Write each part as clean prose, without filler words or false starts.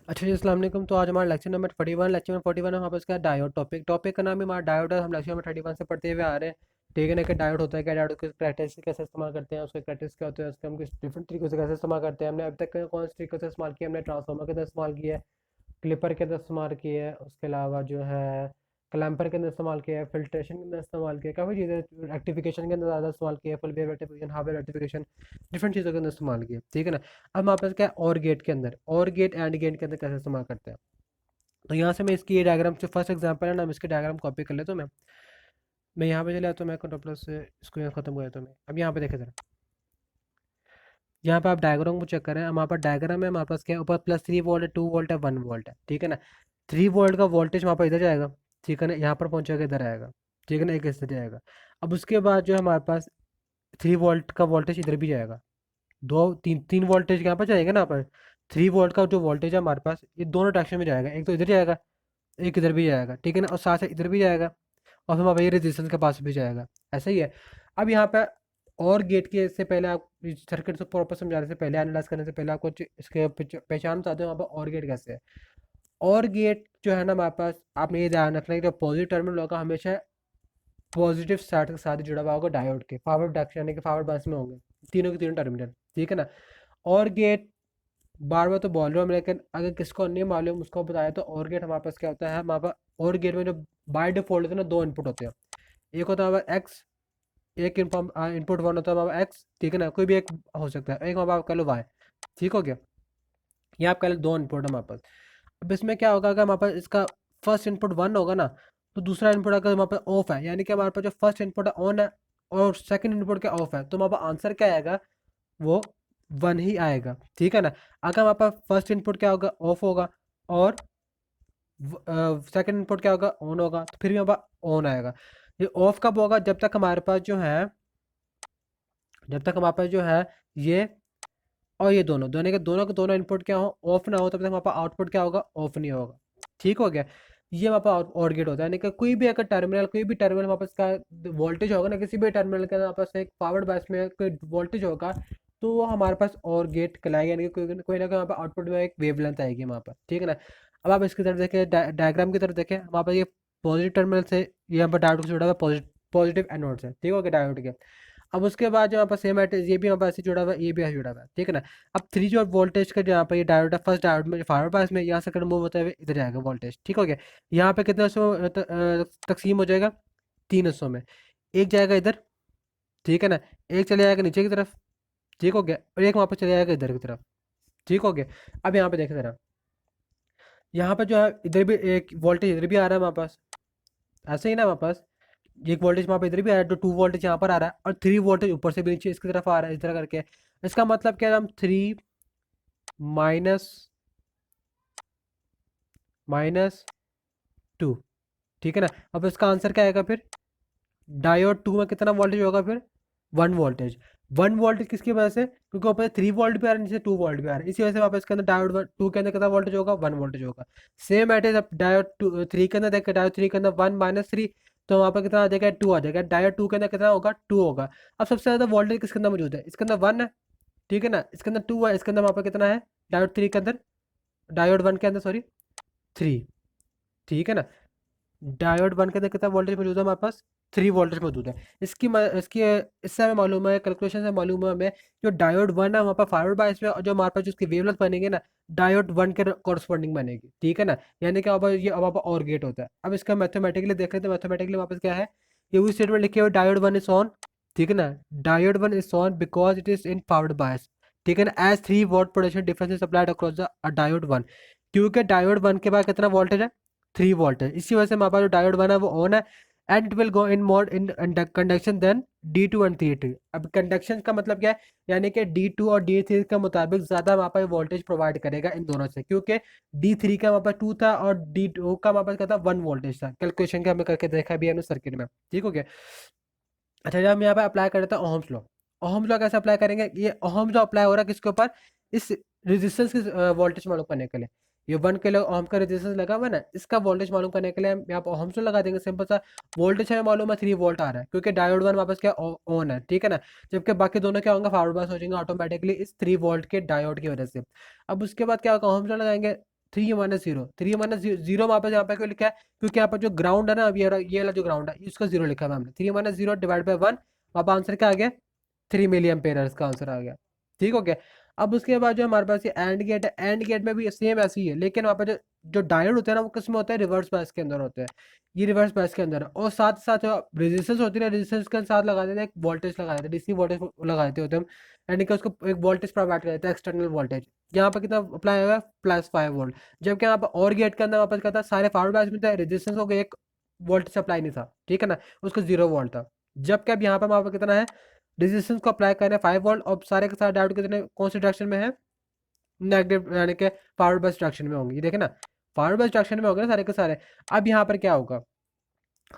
अच्छा जी, अस्सलाम वालेकुम। तो आज हमारा लेक्चर नंबर 41, लेक्चर नंबर 41 है, हमारे पास क्या डायोड टॉपिक का नाम है हमारा डायोड है। हम लेक्चर नंबर 31 से पढ़ते हुए आ रहे हैं। ठीक है ना, कि डायोड होता है क्या, डायोड के कैरेक्टरिस्टिक कैसे इस्तेमाल करते हैं, उसके कैरेक्टरिस्टिक क्या होते हैं, उसके हम किस डिफरेंट तरीकों से कैसे इस्तेमाल करते हैं। हमने अभी तक कौन से तरीकों से इस्तेमाल किया, हमने ट्रांसफार्मर के अंदर इस्तेमाल किया है, क्लिपर के अंदर इस्तेमाल किया है, उसके अलावा जो है क्लैम्पर के अंदर इस्तेमाल किया है, फिल्ट्रेशन के अंदर इस्तेमाल किया है, काफ़ी चीज़ें रेक्टिफिकेशन के अंदर ज़्यादा इस्तेमाल किया है, full wave rectification, half wave rectification, different चीज़ों के अंदर इस्तेमाल किया है। ठीक है ना। अब हमारे पास क्या है, और गेट के अंदर, और गेट एंड गेट के अंदर कैसे इस्तेमाल करते हैं। तो यहाँ से मैं इसकी ये डायग्राम जो फर्स्ट एग्जांपल है ना, मैं इसके डायग्राम कॉपी कर लेता हूँ। मैं यहाँ पे चले आता हूँ, मैं कंट्रोल प्लस से इसको यहाँ खत्म कर देता हूँ। अब यहाँ पे देखें जरा, यहाँ पे आप डायग्राम को चेक करें, हमारे पास डायग्राम है, हमारे पास क्या है, ऊपर +3 वोल्ट है, 2 वोल्ट है, 1 वोल्ट है। ठीक है ना। 3 वोल्ट का वोल्टेज वहाँ पर इधर जाएगा। ठीक है ना, यहाँ पर पहुँचेगा, इधर आएगा। ठीक है ना, एक इससे जाएगा। अब उसके बाद जो है हमारे पास 3 वोल्ट का वोल्टेज इधर भी जाएगा। दो तीन तीन वोल्टेज यहाँ पर जाएगा ना, यहाँ पर 3 वोल्ट का जो वोल्टेज है हमारे पास, ये दोनों डायरेक्शन में जाएगा, एक तो इधर जाएगा, एक इधर भी जाएगा। ठीक है ना, और साथ साथ इधर भी जाएगा, और फिर वहाँ पे रेजिस्टेंस के पास भी जाएगा। ऐसा ही है। अब यहाँ पे और गेट के से पहले आप सर्किट को प्रॉपर समझाने से पहले, एनालाइज करने से पहले, आपको इसके पहचान बताते हैं वहाँ पर और गेट कैसे है। और गेट जो है ना हमारे पास, आपने ये ध्यान रखना है कि जो पॉजिटिव टर्मिनल होगा हमेशा पॉजिटिव साइड के साथ ही जुड़ा हुआ होगा डायोड के, फॉरवर्ड डायरेक्शन यानी कि फॉरवर्ड बस में होंगे तीनों के तीनों टर्मिनल। ठीक है ना। और गेट बार बार तो बोल रहा हूँ, लेकिन अगर किसको नहीं मालूम उसको बताया तो और गेट हमारे पास क्या होता है, हमारे पास और गेट में जो बाय डिफॉल्ट होते हैं ना, दो इनपुट होते हैं। एक होता है हमारा एक्स, एक इनपुट वन होता है हमारा एक्स। ठीक है ना, कोई भी एक हो सकता है, एक हमारा कह लो वाई। ठीक हो गया। ये आप कह लो दो इनपुट है हमारे पास। अब इसमें क्या होगा, अगर हमारे पास इसका फर्स्ट इनपुट वन होगा ना, तो दूसरा इनपुट अगर हमारे पास ऑफ है, यानी कि हमारे पास जो फर्स्ट इनपुट है ऑन है, और सेकंड इनपुट क्या ऑफ है, तो हमारे पास आंसर क्या आएगा, वो वन ही आएगा। ठीक है ना। अगर हमारे पास फर्स्ट इनपुट क्या होगा, ऑफ होगा, और सेकंड इनपुट क्या होगा, ऑन होगा, तो फिर भी हमारे पास ऑन आएगा। ये ऑफ कब होगा, जब तक हमारे पास जो है, जब तक हमारे पास जो है ये और ये दोनों दोनों के दोनों इनपुट क्या हो, ऑफ ना हो, तब तक हमारे पास आउटपुट क्या होगा, ऑफ नहीं होगा। ठीक हो गया। ये हमारे पास और गेट होता है, यानी कि कोई भी टर्मिनल हमारे पास का वोल्टेज होगा ना, किसी भी टर्मिनल के हमारे पास एक पावर्ड बस में कोई वोल्टेज होगा, तो वो हमारे पास और गेट कहलाएगा, यानी कि कोई ना कोई वहाँ पर आउटपुट में एक वेवलेंथ आएगी वहाँ पर। ठीक है ना। अब आप इसकी तरफ देखें, डायग्राम की तरफ देखें, हमारे पास ये पॉजिटिव टर्मिनल से ये यहाँ पर डायोड से जुड़ा हुआ है, पॉजिटिव एनोड से। ठीक हो गया डायोड के। अब उसके बाद जो यहाँ पर सेम एट ये भी यहाँ पर ऐसे जुड़ा हुआ है, ये भी ऐसे जुड़ा हुआ है। ठीक है ना। अब 3 और वोल्टेज का जो यहाँ पर ये डायोड है, फर्स्ट डायोड में फॉरवर्ड पास में, यहाँ से करंट मूव होता है इधर जाएगा वोल्टेज। ठीक हो गया। यहाँ पे कितने हिस्सों तकसीम हो जाएगा, 3 हिस्सों में। एक जाएगा इधर। ठीक है ना। एक चले जाएगा नीचे की तरफ। ठीक हो गया। और एक वहाँ पर चले जाएगा इधर की तरफ। ठीक हो गया। अब यहाँ पे देखें जरा, यहाँ पे जो है इधर भी एक वोल्टेज इधर भी आ रहा है हमारे पास, ऐसे ही ना हमारे पास एक वोल्टेज वहाँ पे इधर भी आ रहा है, तो 2 वोल्टेज यहाँ पर आ रहा है, और 3 वोल्टेज ऊपर से भी नीचे इसकी तरफ आ रहा है, इस तरह करके। इसका मतलब क्या है, हम 3 - -2। ठीक है ना। अब इसका आंसर क्या आएगा फिर, डायोड टू में कितना वोल्टेज होगा फिर, 1 वोल्टेज। 1 वोल्टेज किसकी वजह से, क्योंकि ऊपर 3 वोल्ट भी आ रहा है, नीचे 2 वोल्ट भी आ रहा है, इसी वजह से वापस इसके अंदर डायोड टू के अंदर कितना वोल्टेज होगा, 1 वोल्टेज होगा। सेम एट इज, अब डायोड टू थ्री के अंदर देखिए, डायोड थ्री के अंदर 1 - 3, तो वहाँ पर कितना आ जाएगा, 2 आ जाएगा। डायोड टू के अंदर कितना होगा, 2 होगा। अब सबसे ज़्यादा वोल्टेज किसके अंदर मौजूद है, इसके अंदर 1 है। ठीक है ना, इसके अंदर 2 है, इसके अंदर वहाँ पर कितना है, डायोड थ्री के अंदर, डायोड वन के अंदर सॉरी, 3। ठीक है ना। डायोड वन के अंदर कितना वोल्टेज मौजूद है हमारे पास, 3 वोल्टेज मौजूद है। इसकी इससे हमें मालूम है, कैलकुलेशन से मालूम है हमें, जो डायोड वन है वहाँ पर फॉरवर्ड बायस में, और जो हमारे पास जो उसकी वेवलेंथ बनेगी ना, डायोड वन के कॉरस्पॉन्डिंग बनेगी। ठीक है ना। यानी कि अब ये अब वहाँ पर और गेट होता है। अब इसका मैथमेटिकली देख लेते हैं, मैथमेटिकली वापस क्या है, ये वही स्टेटमेंट लिखे हुए, डायोड वन इज ऑन। ठीक है ना। Diode one is on because it is in forward bias. ठीक है ना, as 3 volt potential difference is applied across the diode one. क्योंकि डायोड वन के बाद कितना वोल्टेज है, 3 वोल्ट है, इसी वजह से हमारे पास जो डायोड वन है वो ऑन है। And it will go in mode in conduction then D2 and D3। अब कंडक्शन का मतलब क्या है, यानी कि D2 और D3 के मुताबिक ज़्यादा हमारे पास वोल्टेज प्रोवाइड करेगा इन दोनों से, क्योंकि D3 का हमारे पास 2 था, और D2 का हमारे पास क्या था, 1 वोल्टेज था। कैलकुलेशन का हमें करके देखा भी है सर्किट में। ठीक हो गया। अच्छा, जब हम यहाँ पे अप्लाई कर रहे थे ओहम्स लॉ, ओहम्स लॉ कैसे अप्लाई करेंगे, ये ओहम्स लॉ अप्लाई हो रहा है किसके ऊपर, इस रेजिस्टेंस की वोल्टेज मालूम करने के लिए। ये 1 किलो ओम का रेजिस्टेंस लगा हुआ है ना, इसका वोल्टेज मालूम करने के लिए हम यहाँ पे ओहम्स लॉ लगा देंगे। सिंपल सा वोल्टेज हमें मालूम है 3 वोल्ट आ रहा है, क्योंकि डायोड वन वापस क्या ऑन है। ठीक है ना। जबकि बाकी दोनों क्या होंगे, फॉरवर्ड पास हो जाएंगे ऑटोमेटिकली इस 3 वोल्ट के डायोड की वजह से। अब उसके बाद क्या होगा, ओहम्स लॉ लगाएंगे, 3 - 0 वहाँ पर, यहाँ पे क्यों लिखा है? क्योंकि यहाँ पर जो ग्राउंड है ना, अब ये वाला जो ग्राउंड है इसका 0 लिखा है हमने। 3 - 0 डिवाइड बाई 1, वहाँ पर आंसर क्या आ गया? 3 मिलियन पेयर का आंसर आ गया। ठीक हो गया। अब उसके बाद जो हमारे पास ये एंड गेट है, एंड गेट में भी सेम ऐसे ही है, लेकिन वहाँ पर जो जो डायोड होते हैं ना, वो किस में होता है? रिवर्स बायस के अंदर होते हैं। ये रिवर्स बायस के अंदर है, और साथ साथ जो रेजिस्टेंस होती है, रेजिस्टेंस के साथ लगा देते हैं एक वोल्टेज, लगा देते हैं डीसी वोल्टेज लगा देते होते हैं हम, यानी कि उसको एक वोल्टेज प्रोवाइड कर देते हैं, एक्सटर्नल वोल्टेज। यहाँ पर कितना अप्लाई होगा? +5 वोल्ट। जबकि यहाँ पर और गेट के अंदर वापस क्या था? सारे फॉरवर्ड बायस में था, रेजिस्टेंस हो गया, एक वोल्टेज अप्लाई नहीं था, ठीक है ना, उसको 0 वोल्ट था। जबकि अब यहाँ पर वहाँ पर कितना है? रेजिस्टेंस को अप्लाई करना है 5 वोल्ट, और सारे के सारे डायोड कितने कौन सी डायरेक्शन में है? नेगेटिव, यानी कि फॉरवर्ड बायस डायरेक्शन में होंगे। ये देखे ना, फॉरवर्ड बायस डायरेक्शन में होंगे ना सारे के सारे। अब यहाँ पर क्या होगा?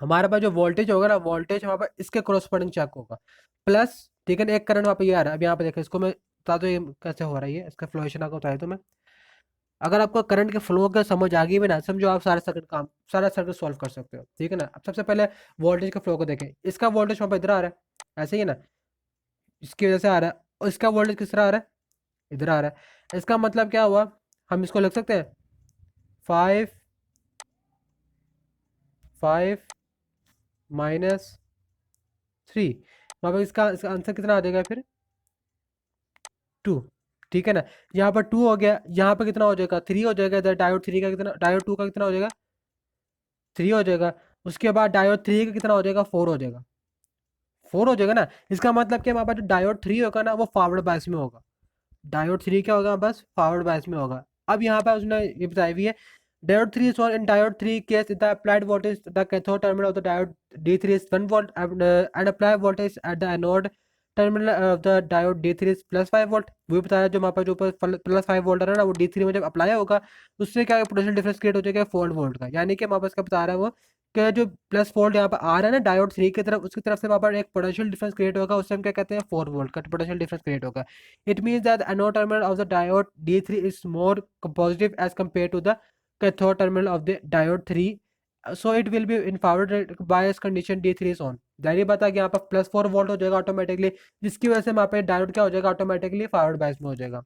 हमारे पास जो वोल्टेज होगा ना, वोल्टेज वहाँ पर इसके क्रॉसपॉन्डिंग चेक होगा, प्लस, ठीक है ना, एक करंट वहाँ पे ये आ रहा है। अब यहाँ पे देखो, इसको मैं बता दो ये कैसे हो रहा है, ये इसका फ्लोएशन आपको बताया तो मैं। अगर आपको करंट के फ्लो का समझ आ गई भी ना, समझो आप सारा सर्किट सॉल्व कर सकते हो, ठीक है ना। अब सबसे पहले वोल्टेज के फ्लो को देखें। इसका वोल्टेज वहाँ पर इधर आ रहा है, ऐसे ही है ना, इसकी वजह से आ रहा है, और इसका वोल्टेज किस तरह आ रहा है? इधर आ रहा है। इसका मतलब क्या हुआ? हम इसको लिख सकते हैं 5 - 3, वहाँ पर इसका आंसर कितना आ जाएगा फिर? 2, ठीक है ना। यहाँ पर 2 हो गया, यहाँ पर कितना हो जाएगा? 3 हो जाएगा। इधर डायोड 3 का कितना, डायोड 2 का कितना हो जाएगा? 3 हो जाएगा। उसके बाद डायोड 3 का कितना हो जाएगा? 4 हो जाएगा। 4 हो जाएगा ना। इसका मतलब कि हमारे पास जो डायोड 3 होगा ना, वो फॉरवर्ड बायस में होगा। डायोड 3 क्या होगा? बस फॉरवर्ड बायस में होगा। अब यहाँ पर उसने ये बताई हुई है, diode 3 is on in diode 3 case the applied voltage the cathode terminal of the diode D3 is 1 volt and applied voltage at the anode terminal of the diode D3 is +5 volt. वही बताया जो हमारे पास जो ऊपर +5 volt है ना, वो D3 में जब अप्लाई होगा, उससे क्या पोटेंशियल डिफरेंस क्रिएट हो जाएगा 4 वोल्ट का। यानी कि हमारे पास क्या बता रहा है वो, कि जो +4 यहाँ पर आ रहा है ना डायोड 3 की तरफ, उसकी तरफ से वहाँ पर एक पोटेंशियल डिफरेंस क्रिएट होगा, उससे हम क्या कहते हैं? 4 वोल्ट का पोटेंशियल डिफरेंस क्रिएट होगा। It means that anode terminal of the diode D3 is more positive as compare to the cathode terminal of the diode 3, so it will be in forward bias condition D3 is on। जाहिर बात है कि यहाँ पर +4 volt हो जाएगा automatically, जिसकी वजह से वहाँ पे डायोड क्या हो जाएगा? ऑटोमेटिकली फॉरवर्ड बायस में हो जाएगा।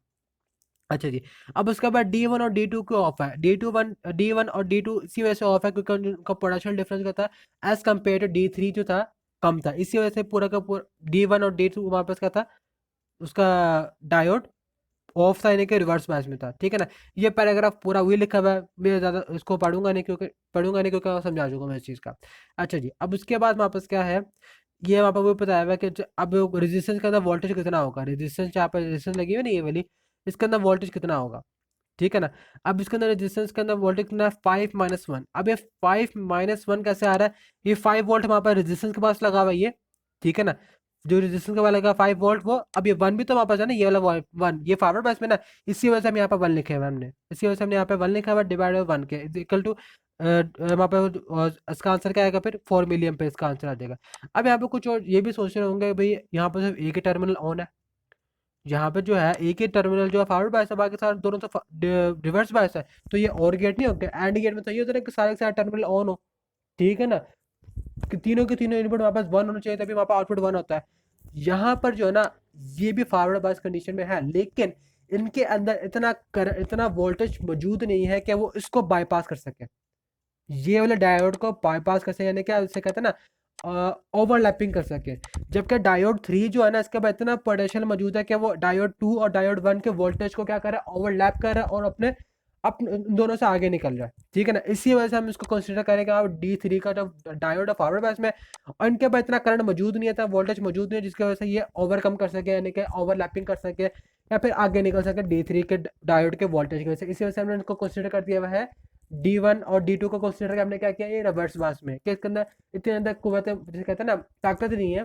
अच्छा जी। अब उसके बाद D1 और D2 क्यों ऑफ है? D1 और D2 इसी वजह से ऑफ है क्योंकि उनका पोटेंशियल डिफरेंस क्या था? एज कम्पेयर टू D3 जो था, कम था। इसी वजह से पूरा का पूरा D1 और D2 वहाँ पर क्या था? उसका डायोड ऑफ था, यानी कि रिवर्स बैच में था, ठीक है ना। ये पैराग्राफ पूरा वही लिखा हुआ है, मैं ज़्यादा इसको पढ़ूंगा नहीं क्योंकि समझा चुका मैं इस चीज़ का। अच्छा जी। अब उसके बाद वापस क्या है, ये वहाँ पर वो बताया हुआ है कि अब रेजिस्टेंस के अंदर वोल्टेज कितना होगा? रेजिस्टेंस, जहाँ पर रेजिस्टेंस लगी हुई है ना, ये वाली, इसके अंदर वोल्टेज कितना होगा, ठीक है ना। अब इसके अंदर रेजिस्टेंस के अंदर वोल्टेज कितना है? 5 - 1। अब ये 5 - 1 कैसे आ रहा है? ये 5 वोल्ट वहाँ पर रेजिस्टेंस के पास लगा हुआ है ये, ठीक है ना। जो रेजिस्टेंस का वाला लगा 5 वोल्ट, वो अब ये 1 भी तो वहाँ पास है ना, ये वाला 1, ये फॉरवर्ड बायस में ना, इसी वजह से हम यहाँ पर 1 लिखे हुए हमने, इसी वजह से हमने यहाँ पे 1 लिखा हुआ, डिवाइड बाई 1 के इक्वल टू वहाँ पे इसका आंसर क्या आएगा फिर? 4 मिलियन पे इसका आंसर आ जाएगा। अब यहाँ पे कुछ और ये भी सोच रहे होंगे भाई, यहाँ पर सिर्फ एक ही टर्मिनल ऑन है, यहाँ पे जो है एक ही टर्मिनल जो है फॉरवर्ड बायस है, बाकी सारे दोनों तो रिवर्स बायस है, तो ये और गेट नहीं होगा? एंड गेट में तो ये होता है कि सारे के सारे टर्मिनल ऑन हो, ठीक है ना, कि तीनों के तीनों इनपुट वापस 1 होना चाहिए, तभी वहाँ पर आउटपुट 1 होता है। यहाँ पर जो है ना, ये भी फॉरवर्ड बायस कंडीशन में है, लेकिन इनके अंदर इतना वोल्टेज मौजूद नहीं है कि वो इसको बाईपास कर सके, ये वाले डायोड को बाईपास कर सके, यानी क्या इसे कहते हैं ना, ओवरलैपिंग कर सके। जबकि डायोड 3 जो है ना, इसके बाद इतना पोटेंशियल मौजूद है कि वो डायोड 2 और डायोड 1 के वोल्टेज को क्या कर रहा है? ओवरलैप कर रहा है, और अपने दोनों से आगे निकल रहा है, ठीक है ना। इसी वजह से हम इसको कंसीडर करेंगे D3 का जो डायोड है फॉरवर्ड बायस में, और इनके पास इतना करंट मौजूद नहीं है, था वोल्टेज मौजूद नहीं है, जिसकी वजह से ये ओवरकम कर सके, यानी कि ओवरलैपिंग कर सके, या फिर आगे निकल सके D3 के डायोड के वोल्टेज की वजह से। इसी वजह से हमने इनको कंसिडर कर दिया हुआ है D1 और D2 को कंसिडर करके हमने क्या किया? ये रिवर्स बायस में, कि इसके अंदर इतने अंदर कुव्वत, जैसे कहते हैं ना, ताकत नहीं है,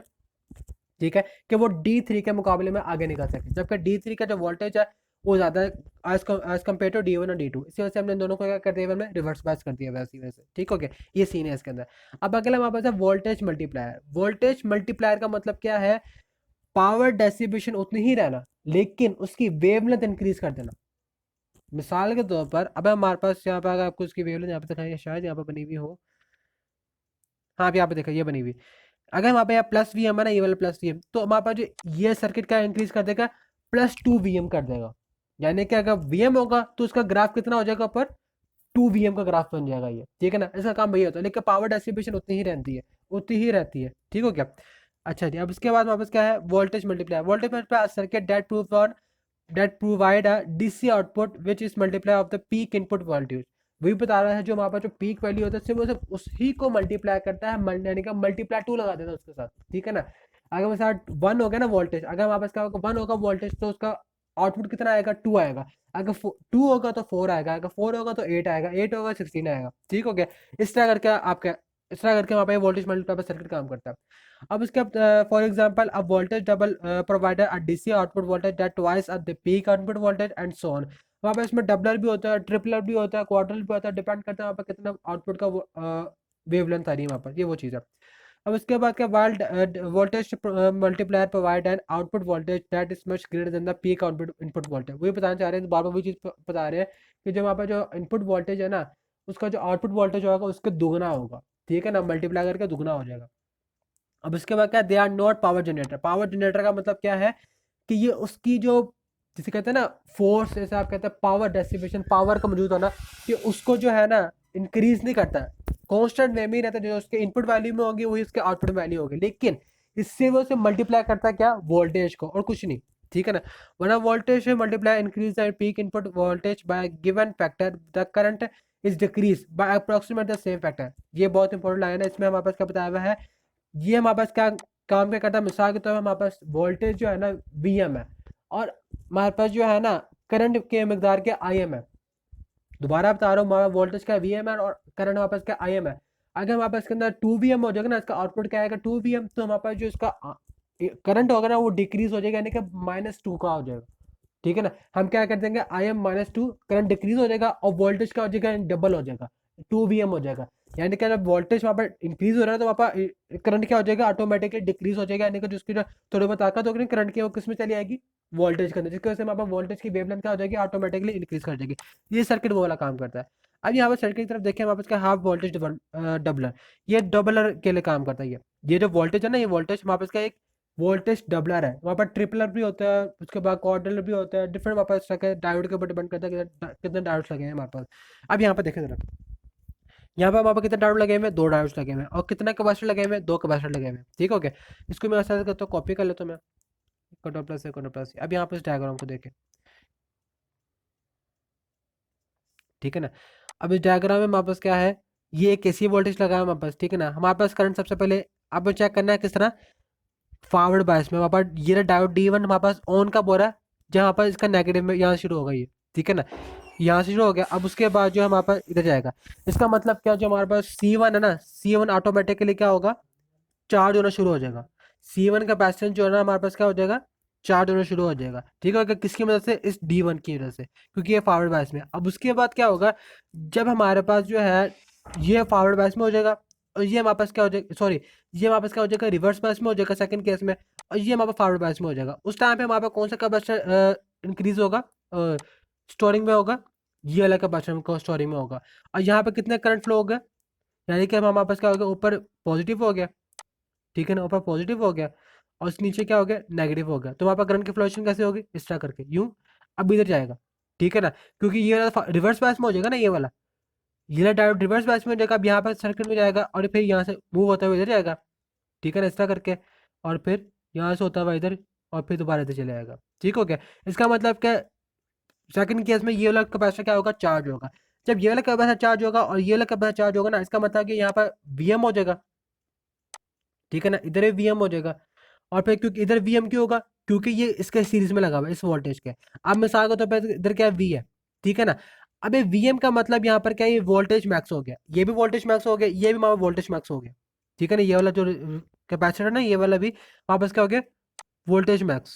ठीक है, कि वो D3 के मुकाबले में आगे निकल सके। जबकि D3 का जो वोल्टेज है वो ज़्यादा है एज कम्पेयर टू D1 और D2, इसी वजह से हमने दोनों को क्या कर दिया? हमने रिवर्स बायस कर दिया वैसी वजह से, ठीक हो गया। ये सीन है इसके अंदर। अब अगला हमारे पास है वोल्टेज मल्टीप्लायर। वोल्टेज मल्टीप्लायर का मतलब क्या है? पावर डिस्ट्रीब्यूशन उतनी ही रहना, लेकिन उसकी वेवलेंथ इंक्रीज कर देना। मिसाल के तौर पर, अब हमारे पास यहाँ पर, अगर आपको उसकी वेवलेंथ यहाँ पे दिखाई, शायद यहाँ पर बनी हुई हो, हाँ, अब यहाँ पे देखो ये बनी हुई। अगर वहाँ पे यहाँ +VM है ना, ये वाला +VM, तो हमारे पास जो ये सर्किट क्या इंक्रीज कर देगा? +2 VM कर देगा, यानी कि अगर वीएम होगा तो उसका ग्राफ कितना हो जाएगा ऊपर, 2 वीएम का ग्राफ बन जाएगा ये, ठीक है ना। इसका काम वही होता है, लेकिन पावर डिस्ट्रीब्यूशन उतनी ही रहती है, उतनी ही रहती है, ठीक हो गया। अच्छा जी, अब इसके बाद वापस क्या है, voltage multiply. Voltage multiply circuit that prove on that provide a DC output which is multiply of the peak input voltage। वही बता रहा है, जो हमारे पास जो पीक वैल्यू होता है सिर्फ वो सिर्फ उसी को मल्टीप्लाई करता है, यानी कि मल्टीप्लाई 2 लगा देता है उसके साथ, ठीक है ना। अगर मेरे साथ 1 हो गया ना वोल्टेज, अगर हमारे पास क्या होगा 1 होगा वोल्टेज, तो उसका आउटपुट कितना आएगा, 2 आएगा। अगर 2 होगा तो 4 आएगा, अगर 4 होगा तो 8 आएगा, 8 होगा 16 आएगा, ठीक हो गया। इस तरह करके आपका, इस तरह करके वहाँ पे वोल्टेज मल्टीप्लाई सर्किट काम करता है। अब इसके फॉर एग्जांपल अब voltage double provider a DC output voltage that twice at the peak output voltage and so on. वहाँ पे इसमें डबलर भी होता है, ट्रिपलर भी होता है, क्वार्टर भी होता है, डिपेंड करता है वहाँ पर कितना आउटपुट का वेवलेंथ आ रही है वहाँ पर, ये वो चीज़ है। अब उसके बाद क्या, wild voltage multiplier provide an output voltage that is much greater than the peak output input voltage. वही बताना चाह रहे हैं, बार बार वही चीज़ बता रहे हैं कि जो वहाँ पर जो इनपुट वोल्टेज है ना, उसका जो आउटपुट वोल्टेज होगा उसके दुगना होगा, ठीक है ना, मल्टीप्लाई करके दुगना हो जाएगा। अब इसके बाद क्या, they are not power generator. Power generator का मतलब क्या है कि ये उसकी जो, जिसे कहते हैं ना फोर्स, जैसे आप कहते हैं पावर डिस्ट्रीब्यूशन, पावर का मौजूद होना, कि उसको जो है ना इंक्रीज नहीं करता है, कांस्टेंट में ही रहता है। जो उसके इनपुट वैल्यू में होगी वही उसके आउटपुट वैल्यू होगी, लेकिन इससे वो उसे मल्टीप्लाई करता है क्या, वोल्टेज को, और कुछ नहीं, ठीक है ना। One voltage multiply increase the peak input voltage bye given factor, the current is decrease by approximate the same factor. ये बहुत इंपॉर्टेंट लाइन है, इसमें हमारे पास क्या बताया हुआ है, ये हमारे पास क्या काम क्या करता है, मिसाल के तौर पर हमारे पास वोल्टेज जो है ना वीएम है, और हमारे पास जो है ना करंट के मकदार के आईएम है। दोबारा बता रहा हूँ, हमारा वोल्टेज का वीएम है और करंट हमारे पास क्या आईएम है। अगर हमारे पास इसके अंदर 2 वीएम हो जाएगा ना, इसका आउटपुट क्या आएगा 2 वीएम, तो हमारे पास जो इसका करंट होगा ना वो डिक्रीज हो जाएगा, यानी कि -2 का हो जाएगा, ठीक है ना। हम क्या कर देंगे, IM-2 करंट डिक्रीज हो जाएगा और वोल्टेज का हो जाएगा डबल हो जाएगा, 2 वीएम हो जाएगा। यानी कि जब वोल्टेज वहाँ पर इंक्रीज हो रहा है तो वहाँ पर करंट क्या हो जाएगा, ऑटोमेटिकली डिक्रीज हो जाएगा, यानी कि जो उसकी जो थोड़ी बहुत ताकत होगी करंट की, वो किस में चली आएगी, वोल्टेज के अंदर, जिसकी वजह से वहाँ पर वोल्टेज की वेवलेंथ क्या हो जाएगी, ऑटोमेटिकली इंक्रीज कर जाएगी। ये सर्किट वो वाला काम करता है। अब यहाँ पर सर्किट की तरफ देखें, हमारे पास क्या हाफ वोल्टेज डबलर, ये डबलर के लिए काम करता है। ये जो वोल्टेज है ना, ये वोल्टेज हमारे पास का एक वोल्टेज डबलर है, वहाँ पर ट्रिपलर भी होता है, उसके बाद क्वाड्रलर भी होता है, डिफरेंट वहाँ पर डायोड के ऊपर डिपेंड करता है कितने डायोड्स लगे हैं हमारे पास। अब यहाँ पर देखें जरा, यहाँ पर हमारे पास कितने डायोड लगे हुए हैं, 2 डायोड्स लगे हुए हैं, और कितने कैपेसिटर लगे हुए हैं, 2 कैपेसिटर लगे हुए हैं, ठीक हो गया। इसको मैं ऐसा करता हूँ, कॉपी कर लेता हूँ मैं, कंट्रोल प्लस से कंट्रोल प्लस। अब यहाँ पर इस डायग्राम को देखें, ठीक है ना। अब इस डायग्राम में हमारे पास क्या है, ये एक एसी वोल्टेज लगा है हमारे पास, ठीक है ना। हमारे पास करंट सबसे पहले आपको चेक करना है किस तरह, फॉरवर्ड बायस में। हमारे पास ये डायोड D1 हमारे पास ऑन का बोल रहा है, जहाँ पर इसका नेगेटिव में यहाँ शुरू होगा ये, ठीक है ना, यहाँ से शुरू हो गया। अब उसके बाद जो हमारे पास इधर जाएगा, इसका मतलब क्या, जो हमारे पास C1 है ना, C1 ऑटोमेटिकली क्या होगा, चार्ज होना शुरू हो जाएगा। C1 कैपेसिटेंस जो है ना हमारे पास क्या हो जाएगा, चार्ज होना शुरू हो जाएगा, ठीक है। किसकी वजह से, इस D1 की वजह से, क्योंकि ये फॉरवर्ड बायस में। अब उसके बाद क्या होगा, जब हमारे पास जो है ये फॉरवर्ड बायस में हो जाएगा, और ये हमारे पास क्या हो जाएगा, सॉरी, ये हमारे पास क्या हो जाएगा, रिवर्स बायस में हो जाएगा सेकंड केस में, और ये हमारे पास फॉरवर्ड बायस में हो जाएगा। उस टाइम पे हमारे पास कौन सा कैपेसिटर इंक्रीज होगा, स्टोरिंग में होगा, ये वाला कैपेसिटर को स्टोरिंग में होगा। और यहाँ पे कितने करंट फ्लो हो गया, यानी कि हमारे पास क्या हो गया, ऊपर पॉजिटिव हो गया, ठीक है ना, ऊपर पॉजिटिव हो गया, और इस नीचे क्या हो गया, नेगेटिव हो गया। तो वहाँ पर करंट की फ्लोएशन कैसे होगी, इस तरह करके यूं, अब इधर जाएगा, ठीक है ना, क्योंकि ये वाला रिवर्स बायस में हो जाएगा ना, ये वाला डायोड रिवर्स बायस में हो जाएगा। अब यहाँ पर सर्किट में जाएगा और फिर यहाँ से मूव होता हुआ इधर जाएगा, ठीक है ना, इस तरह करके, और फिर यहाँ से होता हुआ इधर, और फिर दोबारा इधर चले जाएगा, ठीक हो गया। इसका मतलब क्या, सेकंड केस में ये वाला कैपेसिटर क्या होगा, चार्ज होगा। जब ये वाला कैपेसिटर चार्ज होगा और ये वाला कैपेसिटर चार्ज होगा ना, इसका मतलब कि यहाँ पर वीएम हो जाएगा, ठीक है ना, इधर भी वीएम हो जाएगा। और फिर क्योंकि इधर वीएम क्यों होगा, क्योंकि ये इसके सीरीज में लगा हुआ है इस वोल्टेज के। अब मिसाल को तो इधर क्या है, वी है, ठीक है ना। अब ये वीएम का मतलब यहाँ पर क्या है, ये वोल्टेज मैक्स हो गया, ये भी वोल्टेज मैक्स हो गया, ये भी हमारा वोल्टेज मैक्स हो गया, ठीक है ना। ये वाला जो कैपेसिटर है ना, ये वाला भी वापस क्या हो गया, वोल्टेज मैक्स,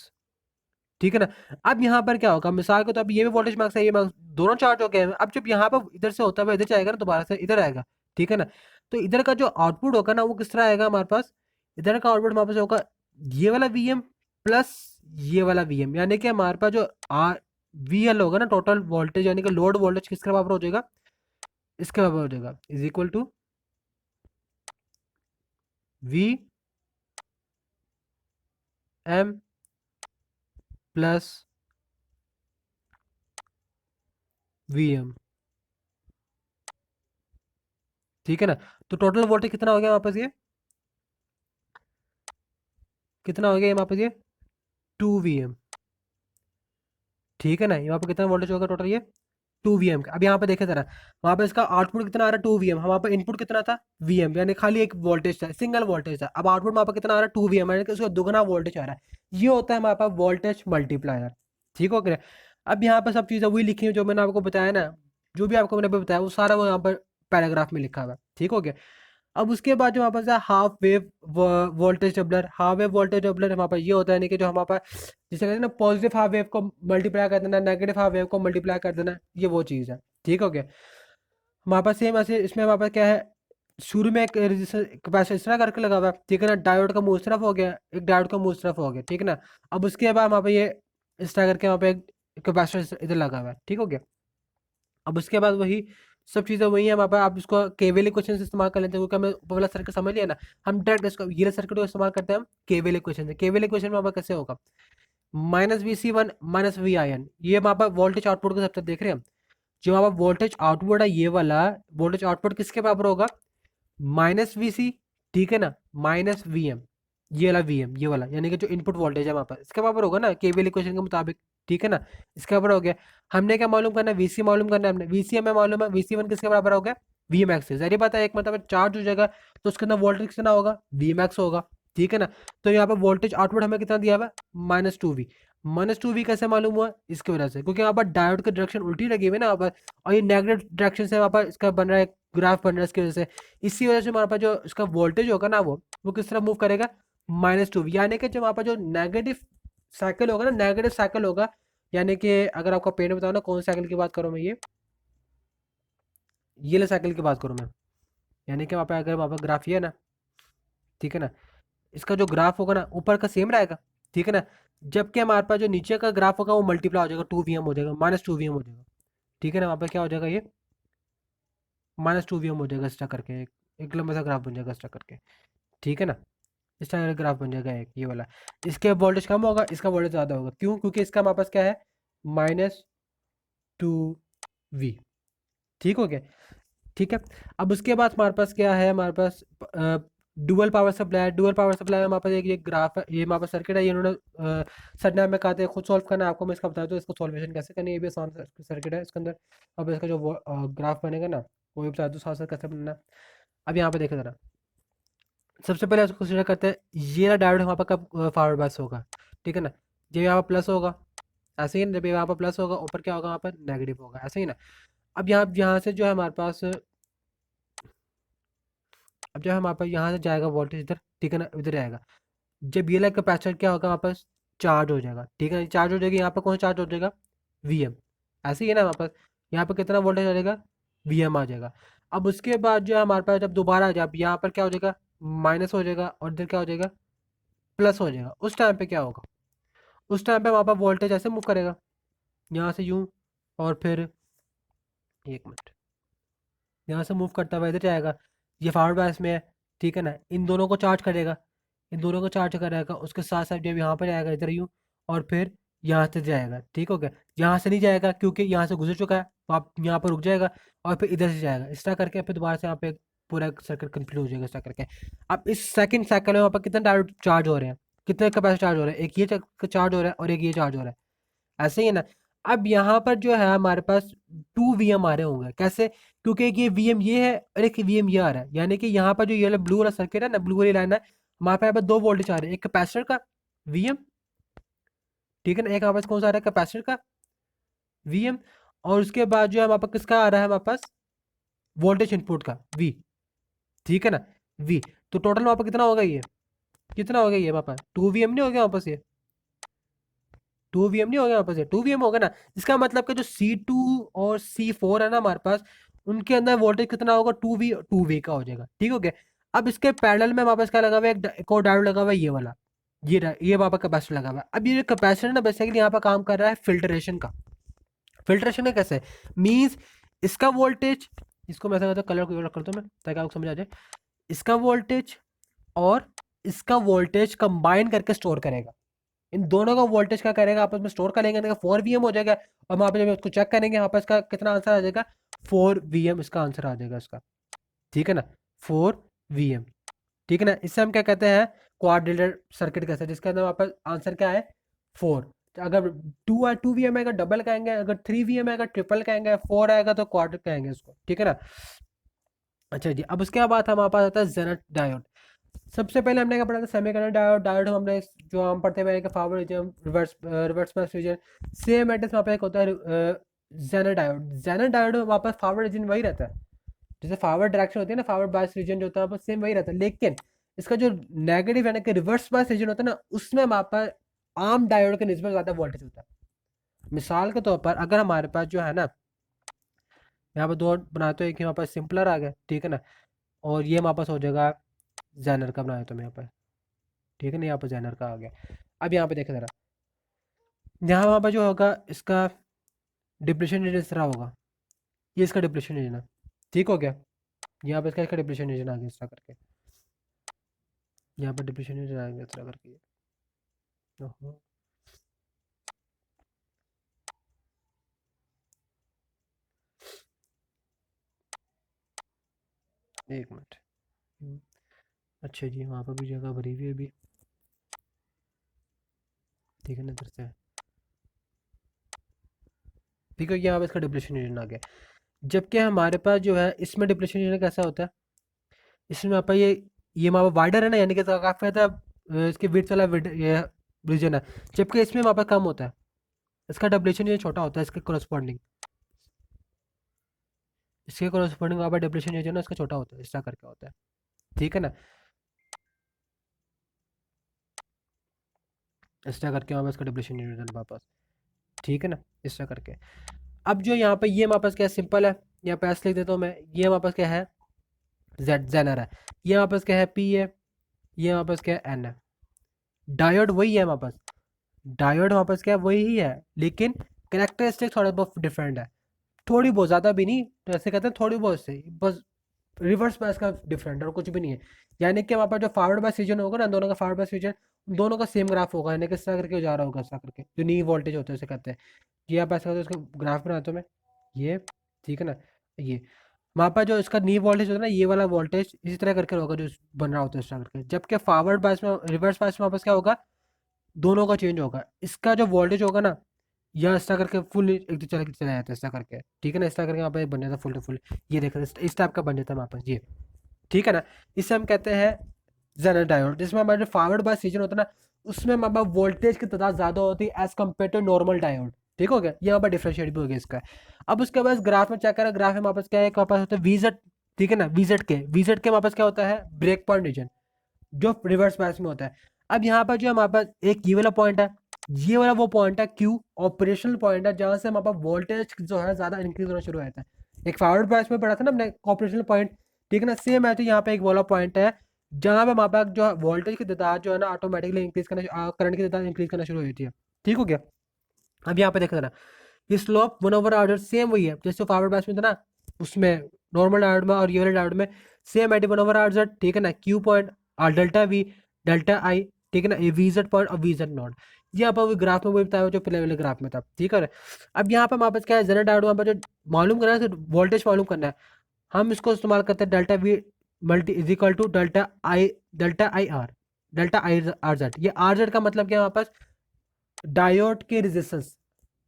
ठीक है ना। अब यहाँ पर क्या होगा, मिसाल को तो अब ये भी वोल्टेज मैक्स है, ये मैक्स, दोनों चार्ज हो गए हैं। अब जब यहाँ पर इधर से होता हुआ इधर जाएगा ना, दोबारा से इधर आएगा, ठीक है ना। तो इधर का जो आउटपुट होगा ना, वो किस तरह आएगा हमारे पास, इधर का आउटपुट हमारे पास होगा ये वाला वीएम प्लस ये वाला वीएम, यानी कि हमारे पास जो आर वीएल होगा ना, टोटल वोल्टेज, यानी कि लोड वोल्टेज किसके बराबर हो जाएगा, इसके बराबर हो जाएगा, is equal to V M plus V M, ठीक है ना। तो टोटल वोल्टेज कितना हो गया वापस ये, कितना हो गया ये वापस ये, 2 वी एम, ठीक है ना। यहाँ पे कितना वोल्टेज होगा टोटल ये, 2 वी एम का। अब यहाँ पे देखे जरा, वहाँ पे इसका आउटपुट कितना आ रहा है, 2 वी एम, वहाँ पे इनपुट कितना था, वी एम, यानी खाली एक वोल्टेज था, सिंगल वोल्टेज था। अब आउटपुट वहाँ पे कितना आ रहा है, 2 वी एम, यानी कि उसका दुगना वोल्टेज आ रहा है। ये होता है हमारे पास वोल्टेज मल्टीप्लायर, ठीक हो गया। अब यहाँ पर सब चीज़ें वही लिखी है जो मैंने आपको बताया ना, जो भी आपको मैंने अभी बताया वो सारा वो यहाँ पर पैराग्राफ में लिखा हुआ है, ठीक हो गया। अब उसके बाद जो हमारे पास है half wave voltage doubler, half wave voltage doubler हमारे पास ये होता है नहीं कि जो हमारे पास जिसे कहते हैं ना पॉजिटिव हाफ वेव को मल्टीप्लाई कर देना, नेगेटिव हाफ वेव को मल्टीप्लाई कर देना, ये वो चीज़ है, ठीक हो गया। हमारे पास सेम ऐसे इसमें हमारे पास क्या है, शुरू में एक रेजिस्टेंस कैपेसिटर इस तरह करके लगा हुआ है, ठीक है ना। डायोड का मुंह इस तरफ हो गया, एक डायोड का मुंह इस तरफ हो गया, ठीक है ना। अब उसके बाद वहाँ पे ये इस तरह करके वहाँ पे एक कैपेसिटर इधर लगा हुआ है, ठीक हो गया। अब उसके बाद वही सब चीज़ें वही है वहाँ पर, आप इसको केवीएल इक्वेशन से इस्तेमाल कर लेते हैं, क्योंकि हमें ऊपर वाला सर्किट समझ लिया ना। हम डायरेक्ट इसको ये सर्किट को इस्तेमाल करते हैं हम केवीएल इक्वेशन से। केवीएल इक्वेशन में वहाँ पर कैसे होगा, -VC1 -VIN, ये वहाँ पर वोल्टेज आउटपुट को सबसे देख रहे हैं हम। जो वहाँ पर वोल्टेज आउटपुट है ये वाला वोल्टेज आउटपुट किसके बराबर होगा, -VC, ठीक है ना, -VM, ये वाला VM, ये वाला यानी कि जो इनपुट वोल्टेज है वहाँ पर इसके बराबर होगा ना केवीएल इक्वेशन के मुताबिक, ठीक है ना। इसके बराबर हो गया। हमने क्या मालूम करना है, VC मालूम करना है हमने, VC हमें मालूम है, VC1 किसके बराबर हो गया, VMax से। जरिए बात है, एक मतलब चार्ज हो जाएगा तो उसके अंदर वोल्टेज कितना होगा, Vmax होगा, ठीक है ना। तो यहाँ पर वोल्टेज आउटपुट हमें कितना दिया हुआ है, -2V। -2V कैसे मालूम हुआ, इसकी वजह से, क्योंकि यहाँ पर डायोड की डायरेक्शन उल्टी लगी हुई है ना यहाँ पर, और ये नेगेटिव डायरेक्शन से वहाँ पर इसका बन रहा है ग्राफ बन रहा है इसकी वजह से। इसी वजह से हमारे पास जो इसका वोल्टेज होगा ना वो किस तरह मूव करेगा, -2V, यानी कि जो वहाँ पर जो नेगेटिव साइकिल होगा ना, नेगेटिव साइकिल होगा, यानी कि अगर आपका पेन बताओ ना कौन साइकिल की बात करूँ मैं, ये ले साइकिल की बात करूँ मैं, यानी कि वहाँ पे अगर वहाँ पर ग्राफ ये है ना, ठीक है ना, इसका जो ग्राफ होगा ना ऊपर का सेम रहेगा, ठीक है ना। जबकि हमारे पास जो नीचे का ग्राफ होगा वो मल्टीप्लाई हो जाएगा, 2 VM हो जाएगा, -2 VM हो जाएगा, ठीक है ना। वहाँ पर क्या हो जाएगा ये, -2 VM हो जाएगा, एक्स्ट्रा करके एक लंबा सा ग्राफ बन जाएगा एक्स्ट्रा करके, ठीक है ना। इस तरह का ग्राफ बन जाएगा एक ये वाला। इसके वोल्टेज कम होगा, इसका वोल्टेज ज़्यादा होगा, क्यों, क्योंकि इसका हमारे पास क्या है, -2V, ठीक हो गया, ठीक है। अब उसके बाद हमारे पास क्या है, हमारे पास डुअल पावर सप्लाई है। डुअल पावर सप्लाई में हमारे पास एक ये ग्राफ है, ये हमारे पास सर्किट है, ये इन्होंने सर ने हमें कहा था खुद सॉल्व करना है, आपको मैं इसका बता दूँ इसको सॉल्वेशन कैसे करनी है। ये भी आसान सर्किट है इसके अंदर। अब इसका जो ग्राफ बनेगा ना वो भी बता दूँ साथ साथ कैसे बनना है। अब यहाँ पे देखो जरा, सबसे पहले उसको कंसिडर करते हैं, ये रहा डायोड वहाँ पर कब फॉरवर्ड बायस होगा, ठीक है ना। जब यहाँ पर प्लस होगा ऐसे ही ना, जब यहाँ पर प्लस होगा ऊपर क्या होगा, वहाँ पर नेगेटिव होगा, ऐसे ही ना। अब यहाँ से जो है हमारे पास, अब जब हमारे पास यहाँ से जाएगा वोल्टेज इधर, ठीक है ना, इधर आएगा। जब ये वाला कैपेसिटर क्या होगा हमारे पास, चार्ज हो जाएगा, ठीक है। चार्ज हो जाएगी, यहाँ पर कौन चार्ज हो जाएगा, वीएम, ऐसे ही है ना। हमारे पास यहाँ पर कितना वोल्टेज आ जाएगा, वीएम आ जाएगा। अब उसके बाद जो है हमारे पास जब दोबारा आ जाए, अब यहाँ पर क्या हो जाएगा, माइनस हो जाएगा, और इधर क्या हो जाएगा, प्लस हो जाएगा। उस टाइम पे क्या होगा, उस टाइम पे वहाँ पर वोल्टेज ऐसे मूव करेगा, यहाँ से यूँ, और फिर एक मिनट, यहाँ से मूव करता हुआ इधर जाएगा, ये फॉरवर्ड बायस में है, ठीक है ना। इन दोनों को चार्ज करेगा, इन दोनों को चार्ज करेगा, उसके साथ साथ जब यहाँ पर जाएगा इधर यूँ, और फिर यहाँ से जाएगा, ठीक हो गया। यहाँ से नहीं जाएगा क्योंकि यहाँ से गुजर चुका है, तो आप यहाँ पर रुक जाएगा, और फिर इधर से जाएगा, इस तरह करके फिर दोबारा से यहाँ पे पूरा सर्किट कंप्लीट हो जाएगा इस तरह करके। अब इस सेकंड साइकिल में वहाँ पर कितने डायोड चार्ज हो रहे हैं, कितने कैपेसिटर चार्ज हो रहे हैं, एक ये चार्ज हो रहा है और एक ये चार्ज हो रहा है, ऐसे ही है ना। अब यहाँ पर जो है हमारे पास 2 VM आ रहे होंगे, कैसे, क्योंकि एक ये VM ये है और एक VM ये आ रहा है, यानी कि यहाँ पर जो ये ब्लू वाला सर्किट है ना, ब्लू वाली लाइन है, हमारे पास यहाँ पर दो वोल्टेज आ रहे हैं, एक कैपेसिटर का VM, ठीक है ना, एक हमारे पास कौन सा आ रहा है, कैपेसिटर का VM, और उसके बाद जो है हमारे पास किसका आ रहा है, हमारे पास वोल्टेज इनपुट का V, ठीक है ना, V। तो टोटल वहाँ पर कितना होगा ये, कितना हो गया ये हमारे पास, 2 VM नहीं हो गया वापस ये, 2 VM नहीं हो गया वापस से, 2 VM होगा ना। इसका मतलब कि जो C2 और C4 है ना हमारे पास, उनके अंदर वोल्टेज कितना होगा, 2V का हो जाएगा, ठीक हो गया। अब इसके पैरेलल में वापस क्या लगा हुआ है, एक और डायोड लगा हुआ है, ये वाला, ये वहाँ पर कैपेसिटर लगा हुआ है। अब ये जो कैपेसिटर ना बेसिकली यहाँ पर काम कर रहा है फिल्ट्रेशन का। फिल्ट्रेशन का कैसे, मीन्स इसका वोल्टेज, इसको मैं ऐसा करता हूँ, कलर को कर दूँ मैं ताकि आपको समझ आ जाए, इसका वोल्टेज और इसका वोल्टेज कंबाइन करके स्टोर करेगा, इन दोनों का वोल्टेज क्या करेगा, आपस में स्टोर कर लेंगे, 4 वीएम हो जाएगा। और वहाँ पे जब उसको चेक करेंगे यहाँ पर इसका कितना आंसर आ जाएगा, 4 वीएम इसका आंसर आ जाएगा इसका, ठीक है ना, 4 वीएम, ठीक है ना। इससे हम क्या कहते हैं, क्वाड्रेटिक सर्किट कहते हैं, जिसके अंदर वहाँ पर आंसर क्या है, 4। अगर 2 वीएम आएगा डबल कहेंगे, अगर 3 वीएम आएगा ट्रिपल कहेंगे, 4 आएगा तो क्वाड्र कहेंगे उसको, ठीक है ना। अच्छा जी, अब उसके बाद हमारे पास आता है जेनर डायोड। सबसे पहले हमने क्या पढ़ा था, सेमीकंडक्टर डायोड। डायोड हमने जो हम पढ़ते हुए फॉरवर्ड रीजन, रिवर्स पास रीजन, सेम एड्रेस वहाँ पे एक होता है जेनर डायोड। जेनर डायोड वापस फॉरवर्ड रीजन वही रहता है, जैसे फॉरवर्ड डायरेक्शन होती है ना, फॉरवर्ड बायस रीजन जो होता है सेम वही रहता है, लेकिन इसका जो नेगेटिव यानी कि रिवर्स बायस रीजन होता है ना, उसमें हमारे पास आम डायोड के निस्बत ज़्यादा वोल्टेज होता है। मिसाल के तौर पर अगर हमारे पास जो है ना, यहाँ पर दो बनाते हो, एक हमारे पास सिंपलर आ गया, ठीक है ना, और ये हमारे पास हो जाएगा जैनर का बनाया तो मैं यहाँ पर, ठीक है ना, यहाँ पर जैनर का आ गया। अब यहाँ पे देखें ज़रा, यहाँ वहाँ पर जो होगा इसका डिप्रेशन रीजन इस तरह होगा, ये इसका डिप्रेशन रीजन है, ठीक हो गया। यहाँ पर इसका डिप्रेशन रीजन आ गया इस तरह करके, यहाँ पर डिप्रेशन रीजन आ गया इस तरह करके। ओहो, एक मिनट। अच्छा जी, वहाँ पर भी जगह भरी हुई है अभी, ठीक है ना, इधर से, ठीक है, यहाँ पर इसका डिप्रेशन रीजन आ गया। जबकि हमारे पास जो है इसमें डिप्रेशन रीजन कैसा होता है, इसमें आप ये वहाँ पर वाइडर है ना, यानी कि काफ़ी ज़्यादा इसके विड्थ वाला ये रीजन है, जबकि इसमें वहाँ पर कम होता है, इसका डिप्रेशन रीजन छोटा होता है इसके कोरस्पॉन्डिंग वहाँ पर डिप्रेशन रीजन है इसका छोटा होता है, इस तरह करके होता है, ठीक है ना, इस तरह करके वहाँ पर इसका डिप्रेशन रीजन वापस, ठीक है ना, इस तरह करके। अब जो यहाँ पे ये हमारे पास क्या है, सिंपल है, यहाँ पे ऐसे लिख देता हूँ मैं, ये हमारे पास क्या है, जेड जेनर है, ये हमारे पास क्या है, पी है, ये हमारे पास क्या है, एन है। डायोड वही है हमारे पास, डायोड हमारे पास क्या है, वही ही है, लेकिन करेक्टरिस्टिक थोड़ा बहुत डिफरेंट है, थोड़ी बहुत, ज़्यादा भी नहीं, तो ऐसे कहते हैं थोड़ी बहुत से बस, रिवर्स बायस का डिफरेंट है और कुछ भी नहीं है। यानी कि हमारे पास जो फॉरवर्ड बायस रीजन होगा ना, दोनों का फॉरवर्ड बायस रीजन, दोनों का सेम ग्राफ होगा, यानी कि इस तरह करके जा रहा होगा, इस तरह करके जो नी वोल्टेज होता है उसे कहते हैं। ये आप ऐसा करते हो, इसका ग्राफ बनाता हूँ मैं, ये, ठीक है ना, ये वहाँ पर जो इसका नी वोल्टेज होता है ना, ये वाला वोल्टेज इसी तरह करके होगा जो बन रहा होता है इस तरह करके, जबकि फॉरवर्ड बायस में, रिवर्स बायस में वापस क्या होगा, दोनों का चेंज होगा, इसका जो वोल्टेज होगा ना, या इस तरह करके फुल एक तो चला जाता है इस तरह करके, ठीक है ना, इस तरह करके वहाँ पे बन जाता है फुल टू फुल, ये देखो इस टाइप का बन जाता है वहाँ पर ये, ठीक है ना। इसे हम कहते हैं जेनर डायोड, जिसमें हमारे जो फॉरवर्ड बायस रीजन होता है ना, उसमें हमारे पास वोल्टेज की तादाद ज़्यादा होती है as compare to normal diode, ठीक हो गया, यहाँ पर डिफ्रेंशिएट भी हो गया इसका। अब उसके बाद ग्राफ में चेक करें, ग्राफ में हमारे पास क्या है, हमारे पास होता है वीजेड, ठीक है ना, वीजेड के हमारे पास क्या होता है, ब्रेक पॉइंट रीजन, जो रिवर्स बायस में होता है। अब यहाँ पर जो हमारे पास एक ये वाला पॉइंट है, ये वाला वो पॉइंट है क्यू, ऑपरेशनल पॉइंट है, जहाँ से हमारे पास वोल्टेज जो है ज़्यादा इंक्रीज होना शुरू हो जाता है। एक फॉरवर्ड बायस में पढ़ा था ना हमने ऑपरेशनल पॉइंट, ठीक है ना, सेम है, तो यहाँ पे एक वाला पॉइंट है जहाँ पे हमारे पास जो वोल्टेज की तादाद जो है ना ऑटोमेटिकली इंक्रीज करना, करंट की तादाद इंक्रीज करना शुरू हो जाती है, ठीक हो गया। अब यहाँ पे देखा ना, ये स्लोप 1/r सेम वही है जैसे फॉरवर्ड बायस में था ना, उसमें नॉर्मल डायोड में और ये वाले डायोड में सेम है, 1/r, ठीक है ना, क्यू पॉइंट और डेल्टा वी, डेल्टा आई, ठीक है ना, ये वी जेड पॉइंट और वी जेड नॉट, ये आप ग्राफ में वही बताया जो पहले वाले ग्राफ में था, ठीक है। अब यहाँ पर हमारे पास क्या है, जेनर डायोड, वहाँ पर जो मालूम करना है, वोल्टेज मालूम करना है, हम इसको इस्तेमाल करते हैं delta V multi is equal to delta I R, delta I R Z. ये आर जेड का मतलब क्या है, हमारे पास डायोड के रेजिस्टेंस,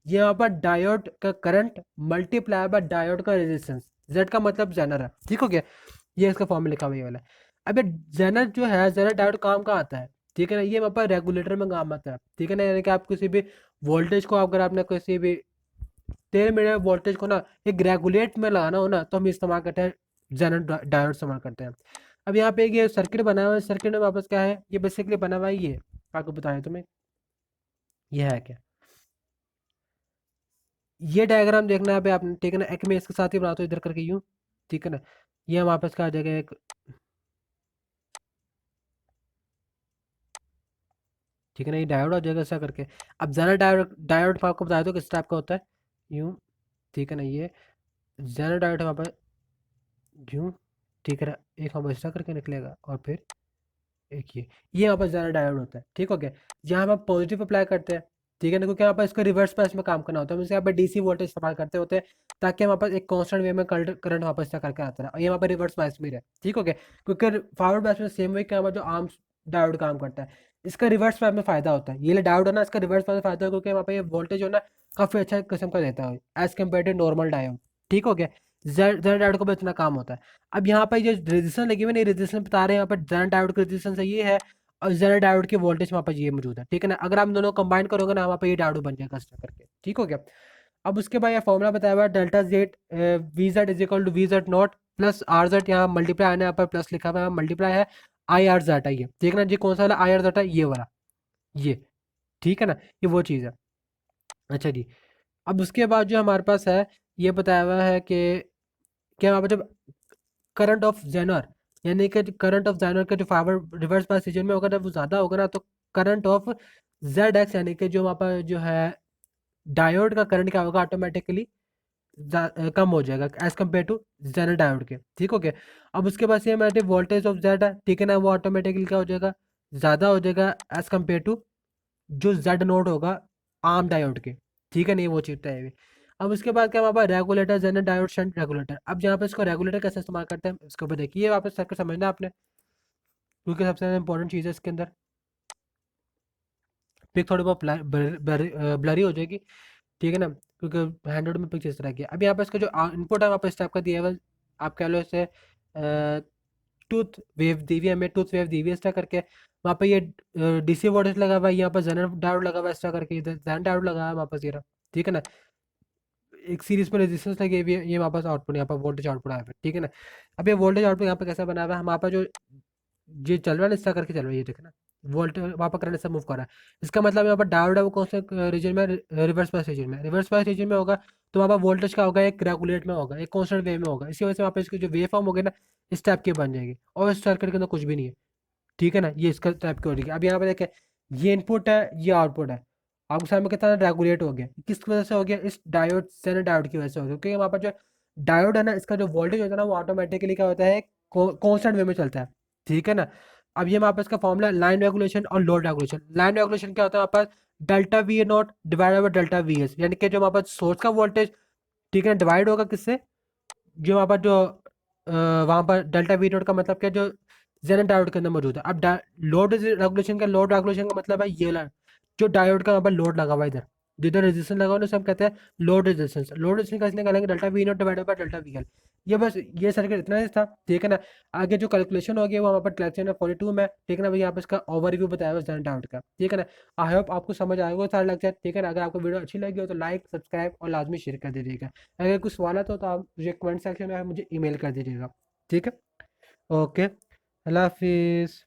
ये यहाँ पर डायोड का करंट मल्टीप्लाई बाय डायोड का रेजिस्टेंस, जेड का मतलब जेनर है, ठीक हो गया, ये इसका फॉर्मूला लिखा हुआ है ये वाला। अब ये जेनर जो है, जेनर डायोड काम का आता है, ठीक है ना, ये वहाँ पर रेगुलेटर में काम आता है, ठीक है ना, यानी कि आप किसी भी वोल्टेज को, अगर आपने किसी भी 13 मीटर वोल्टेज को ना एक रेगुलेट में लगाना हो ना, तो हम इस्तेमाल करते हैं जेनर डायोड इस्तेमाल करते हैं। अब यहाँ पे एक ये सर्किट बना हुआ है, सर्किट में वापस क्या है, ये बेसिकली बना हुआ है, ये आपको बताया तुम्हें, ये है क्या, ये डायग्राम देखना है अभी आपने, ठीक है ना, एक मैं इसके साथ ही बनाता हूँ इधर करके यूँ, ठीक है ना, ये हम वापस का आ जाएगा एक, ठीक है ना, ये डायोड हो जाएगा ऐसा करके। अब ज़रा डायोड डायोड आपको बताया तो किस टाइप का होता है, यूँ, ठीक है ना, ये ज़रा डायोड वहाँ पर यूँ, ठीक है ना, एक हम ऐसा करके निकलेगा और फिर एक ये यहाँ पर ज़्यादा डायोड होता है, ठीक हो गया। यहाँ पर पॉजिटिव अप्लाई करते हैं, ठीक है ना, क्योंकि यहाँ पर इसको रिवर्स पैच में काम करना होता है, हम यहाँ पर डीसी वोल्टेज इस्तेमाल करते होते हैं ताकि हमारे पास एक कांस्टेंट वे में करंट वापस से करके आता है, और ये वहाँ पर रिवर्स पैच में है, ठीक हो गया। क्योंकि फॉरवर्ड पैच में सेम वे क्या जो आर्म डायोड काम करता है, इसका रिवर्स पैच में फ़ायदा होता है। ये डायोड है ना, इसका रिवर्स पैच में फ़ायदा है क्योंकि वहाँ पर ये वोल्टेज जो है ना काफ़ी अच्छा किस्म का देता है as compare to normal diode, ठीक हो गया। जेड डायोड को भी इतना काम होता है। अब यहाँ पर जो रेजिस्टेंस लगी हुई है, रेजिस्टेंस बता रहे हैं यहाँ पर जेड डायोड का रेजिस्टेंस ये है और जेड डायोड की वोल्टेज वहाँ पर ये मौजूद है, ठीक है ना। अगर आप दोनों कंबाइन करोगे ना, वहाँ पर ये डायोड बन जाएगा इस तरह करके, ठीक हो गया। अब उसके बाद ये फॉर्मूला बताया हुआ है delta Z V Z is equal to V Z not plus R Z, यहाँ मल्टीप्लाई आने यहाँ पर प्लस लिखा हुआ है, मल्टीप्लाई है आई आर जेड है, ये ठीक है ना जी। कौन सा वाला आई आर जेड है? ये वाला, ये, ठीक है ना, ये वो चीज़ है। अच्छा जी, अब उसके बाद जो हमारे पास है, ये बताया हुआ है कि क्या वहाँ पर जब करंट ऑफ जेनर, यानी कि करंट ऑफ जेनर का जो पावर रिवर्स पास रीजन में होगा ना वो ज़्यादा होगा ना, तो करंट ऑफ जेड एक्स यानी कि जो वहाँ पर जो है डायोड का करंट क्या होगा, ऑटोमेटिकली कम हो जाएगा as compare to zener diode के, ठीक हो गया। अब उसके बाद सेम है वोल्टेज ऑफ जेड है, ठीक है ना, वो ऑटोमेटिकली क्या हो जाएगा, ज़्यादा हो जाएगा एज कम्पेयर टू जो जेड नोट होगा आर्म डायोड के, ठीक है नहीं, वो चीज़ है। अब उसके बाद क्या हमारे पास regulator zener diode shunt regulator. अब यहाँ पे इसको रेगुलेटर कैसे इस्तेमाल करते हैं इसके ऊपर देखिए, वापस सबको समझना है आपने, क्योंकि सबसे ज़्यादा इंपॉर्टेंट चीज़ है इसके अंदर। पिक थोड़ी बहुत ब्लरी हो जाएगी, ठीक है ना, क्योंकि हैंड्रेड में पिक्चर इस तरह की है। अब यहाँ पे इसका जो इनपुट है वहाँ पर इस टाइप का दिया हुआ है, आप कह लो इसे टूथ वेव दी हुई है हमें, टूथ वेव दी हुई है इस तरह करके। वहाँ पे ये डीसी वोल्टेज लगा हुआ है, यहाँ पर जेनर डायोड लगा हुआ है इस तरह करके, इधर जेनर डायोड लगा हुआ है वापस, ये रहा, ठीक है ना। एक सीरीज में रेजिस्टेंस लगी हुई है, ये वापस आउटपुट यहाँ पर वोल्टेज आउटपुट आया है, ठीक है ना। अब ये वोल्टेज आउटपुट यहाँ पे कैसा बना हुआ है, हमारे पास जो ये चल रहा है ना इस तरह करके चल रहा है, ये देखना वोल्ट वहाँ पर करंट से मूव कर रहा है। इसका मतलब यहाँ पर डायोड है वो कौन से रीजन में, रिवर्स पास रीजन में, रिवर्स पास रीजन में होगा, तो वहाँ पर वोल्टेज का होगा एक रेगुलेट में होगा, एक कॉन्स्टेंट वे में होगा, इसी वजह से वहाँ पे इसकी जो वेव फॉर्म होगी ना इस टाइप की बन जाएगी, और इस सर्किट के अंदर कुछ भी नहीं है, ठीक है ना, ये इसका टाइप की हो रही है। अब यहाँ पे देखें, ये इनपुट है, ये आउटपुट है, आपके सामने कितना रेगुलेट हो गया, किस वजह से हो गया, इस डायोड से डायोड की वजह से हो गया, क्योंकि वहाँ पर जो डायोड है ना इसका जो वोल्टेज होता है ना वो ऑटोमेटिकली क्या होता है, कॉन्स्टेंट वे में चलता है, ठीक है ना। अब ये हमारे पास का फॉर्मूला लाइन रेगुलेशन और लोड रेगुलेशन। लाइन रेगुलेशन क्या होता है हमारे पास, delta V A naught divided by delta V S, यानी कि जो हमारे पास सोर्स का वोल्टेज, ठीक है, डिवाइड होगा किससे, जो वहाँ पर जो वहाँ पर डेल्टा वी नोट का मतलब क्या, जो जेनर डायोड के अंदर मौजूद है। अब लोड लोड रेगुलेशन का मतलब है ये जो डायोड का वहाँ पर लोड लगा हुआ है इधर, जिधर रेजिस्टेंस लगा हुआ है उसे हम कहते हैं लोड रेजिस्टेंस का इसलिए कहेंगे delta we note divided by delta V L. ये बस ये सर्किट इतना ही था, ठीक है ना। आगे जो कैलकुलेशन होगी वो हमारे पास लेक्चर 42 में, ठीक है ना, भैया यहाँ पे इसका ओवरव्यू बताया हुआ जेनर डायोड का, ठीक है ना। आई होप आपको समझ आएगा सारा लेक्चर, ठीक है ना। अगर आपको वीडियो अच्छी लगी हो तो लाइक सब्सक्राइब और लाजमी शेयर कर दीजिएगा। अगर कुछ सवाल हो तो आप मुझे कमेंट सेक्शन में मुझे ईमेल कर दीजिएगा, ठीक है। ओके, अल्लाह हाफिज़।